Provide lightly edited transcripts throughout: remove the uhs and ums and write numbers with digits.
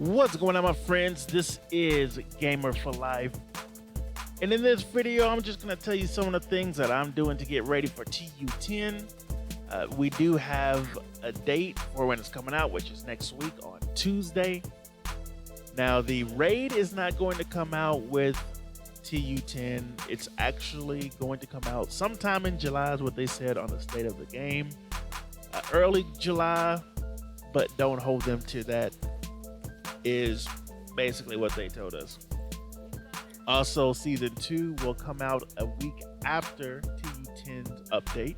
What's going on, my friends? This is Gamer for Life, and in this video I'm just going to tell you some of the things that I'm doing to get ready for TU10. We do have a date for when it's coming out, which is next week on Tuesday. Now the raid is not going to come out with TU10. It's actually going to come out sometime in July is what they said on the state of the game. Early July, but don't hold them to that, is basically what they told us. Also, season 2 will come out a week after TU10's update,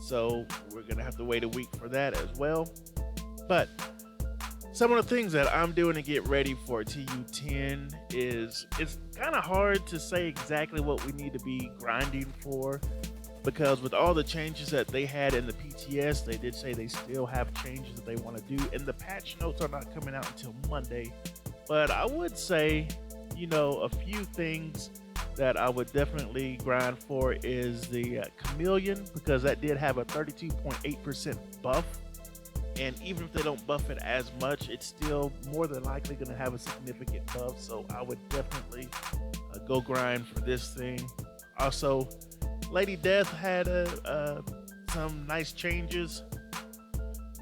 so we're gonna have to wait a week for that as well. But some of the things that I'm doing to get ready for TU10 is, it's kind of hard to say exactly what we need to be grinding for, because with all the changes that they had in the PTS, they did say they still have changes that they want to do, and the patch notes are not coming out until Monday. But I would say, you know, a few things that I would definitely grind for is the Chameleon, because that did have a 32.8% buff, and even if they don't buff it as much, it's still more than likely going to have a significant buff, so I would definitely go grind for this thing. Also, Lady Death had some nice changes.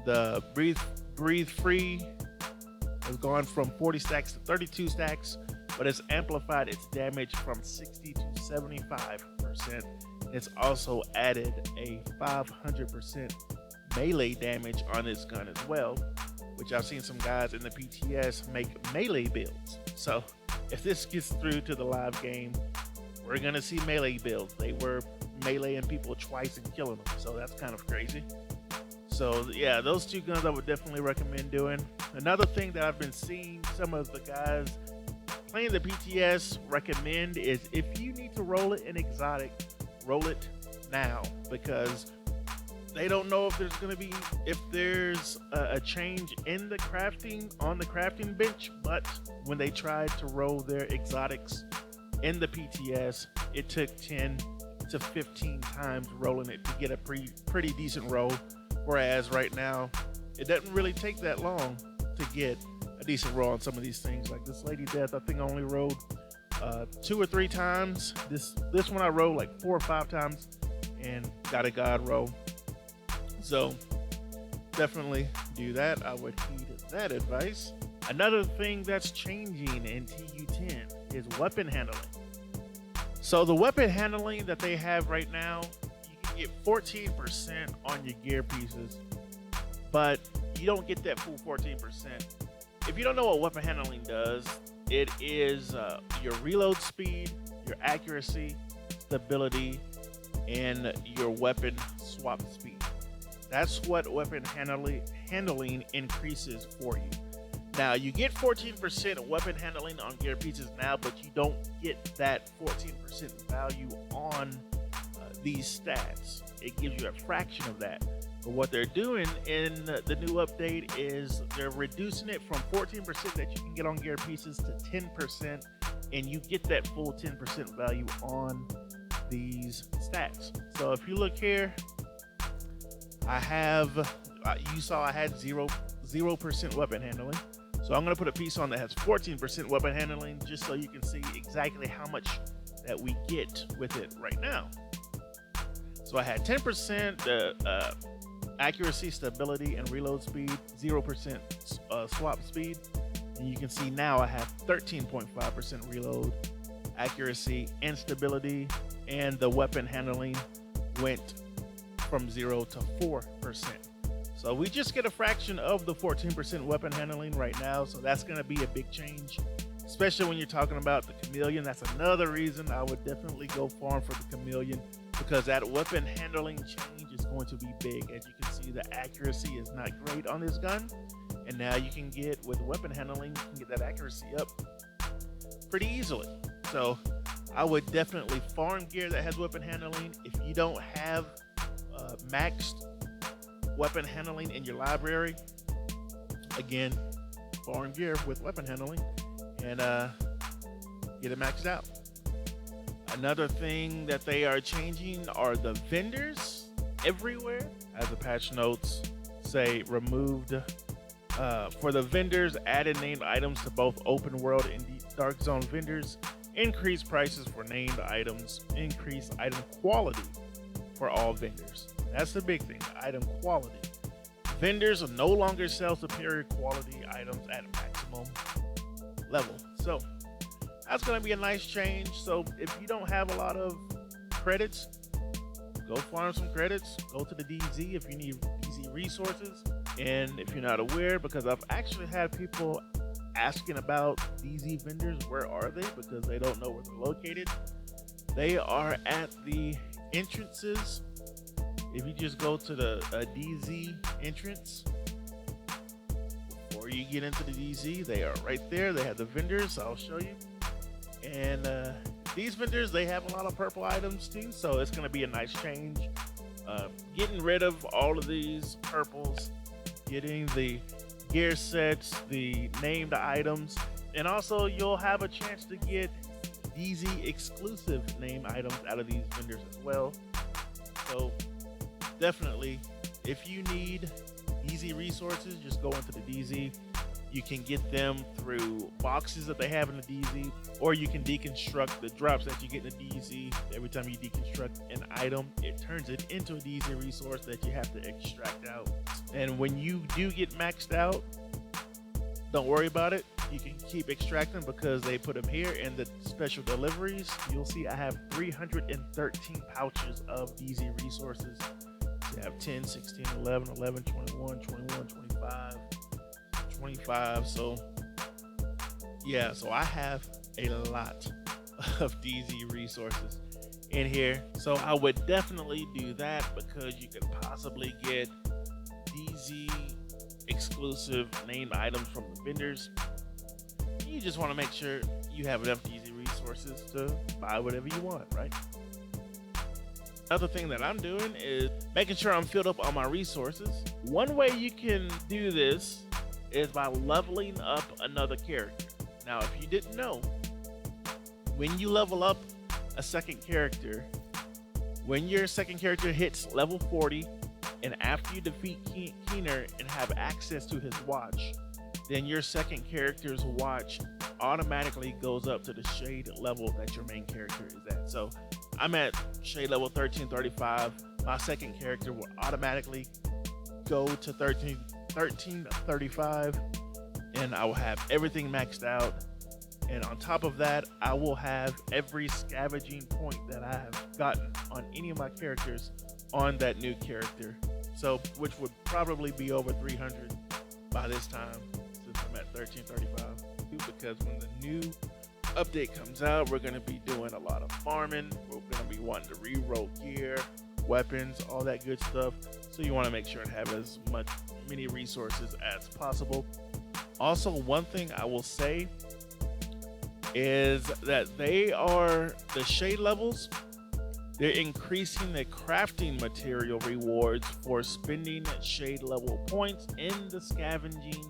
The breathe free has gone from 40 stacks to 32 stacks, but it's amplified its damage from 60 to 75%. It's also added a 500% melee damage on its gun as well, which I've seen some guys in the PTS make melee builds. So if this gets through to the live game, we're gonna see melee builds. They were meleeing people twice and killing them, so that's kind of crazy. So yeah, those two guns I would definitely recommend doing. Another thing that I've been seeing some of the guys playing the PTS recommend is, if you need to roll it in exotic, roll it now, because they don't know if there's a change in the crafting on the crafting bench. But when they tried to roll their exotics in the PTS, it took 10 to 15 times rolling it to get a pretty decent roll, whereas right now it doesn't really take that long to get a decent roll on some of these things. Like this Lady Death, I think I only rolled 2 or 3 times. This one I rolled like 4 or 5 times and got a god roll. So definitely do that. I would heed that advice. Another thing that's changing in TU10 is weapon handling. So the weapon handling that they have right now, you can get 14% on your gear pieces, but you don't get that full 14%. If you don't know what weapon handling does, it is your reload speed, your accuracy, stability, and your weapon swap speed. That's what weapon handling increases for you. Now, you get 14% weapon handling on gear pieces now, but you don't get that 14% value on these stats. It gives you a fraction of that. But what they're doing in the new update is they're reducing it from 14% that you can get on gear pieces to 10%, and you get that full 10% value on these stats. So if you look here, you saw I had 0% weapon handling. So I'm going to put a piece on that has 14% weapon handling, just so you can see exactly how much that we get with it right now. So I had 10% accuracy, stability, and reload speed, 0% swap speed. And you can see now I have 13.5% reload, accuracy, and stability, and the weapon handling went from 0 to 4%. So we just get a fraction of the 14% weapon handling right now. So that's going to be a big change, especially when you're talking about the Chameleon. That's another reason I would definitely go farm for the Chameleon, because that weapon handling change is going to be big. As you can see, the accuracy is not great on this gun, and now you can get, with weapon handling, you can get that accuracy up pretty easily. So I would definitely farm gear that has weapon handling. If you don't have maxed weapon handling in your library, again, farm gear with weapon handling and get it maxed out. Another thing that they are changing are the vendors everywhere. As the patch notes say, removed For the vendors, added named items to both open world and dark zone vendors, increase prices for named items, increase item quality for all vendors. That's the big thing, item quality. Vendors will no longer sell superior quality items at maximum level. So that's going to be a nice change. So if you don't have a lot of credits, go farm some credits, go to the DZ if you need DZ resources. And if you're not aware, because I've actually had people asking about DZ vendors, where are they? Because they don't know where they're located. They are at the entrances. If you just go to the DZ entrance, before you get into the DZ, they are right there. They have the vendors. I'll show you. And these vendors, they have a lot of purple items too, so it's going to be a nice change. Getting rid of all of these purples, getting the gear sets, the named items, and also you'll have a chance to get DZ exclusive name items out of these vendors as well. So definitely, if you need DZ resources, just go into the DZ. You can get them through boxes that they have in the DZ, or you can deconstruct the drops that you get in the DZ. Every time you deconstruct an item, it turns it into a DZ resource that you have to extract out. And when you do get maxed out, don't worry about it. You can keep extracting because they put them here in the special deliveries. You'll see I have 313 pouches of DZ resources. So you have 10, 16, 11, 11, 21, 21, 25. 25. So yeah, so I have a lot of DZ resources in here, so I would definitely do that because you could possibly get DZ exclusive named items from the vendors. You just want to make sure you have enough DZ resources to buy whatever you want, right? Another thing that I'm doing is making sure I'm filled up on my resources. One way you can do this is by leveling up another character. Now, if you didn't know, when you level up a second character, when your second character hits level 40, and after you defeat Keener and have access to his watch, then your second character's watch automatically goes up to the shade level that your main character is at. So I'm at shade level 1335. My second character will automatically go to 1335, and I will have everything maxed out. And on top of that, I will have every scavenging point that I have gotten on any of my characters on that new character. So, which would probably be over 300 by this time, since I'm at 1335. Because when the new update comes out, we're going to be doing a lot of farming. We're going to be wanting to re-roll gear, weapons, all that good stuff. So you want to make sure to have as many resources as possible. Also, one thing I will say is that the shade levels, they're increasing the crafting material rewards for spending shade level points in the scavenging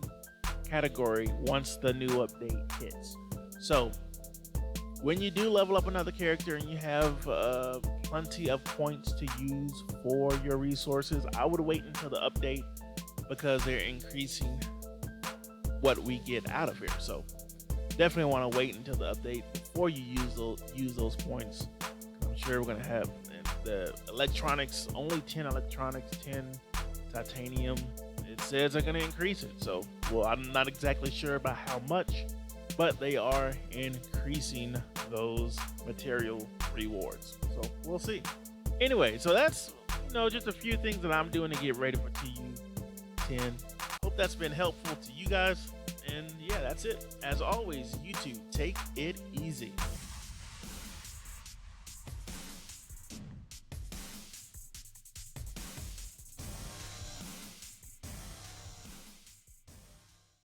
category once the new update hits. So when you do level up another character and you have plenty of points to use for your resources, I would wait until the update because they're increasing what we get out of here. So definitely want to wait until the update before you use those points. I'm sure we're going to have the electronics, only 10 electronics, 10 titanium. It says they're going to increase it. So, well, I'm not exactly sure about how much, but they are increasing those material rewards. So we'll see. Anyway, so that's, just a few things that I'm doing to get ready for TU10. Hope that's been helpful to you guys. And yeah, that's it. As always, YouTube, take it easy.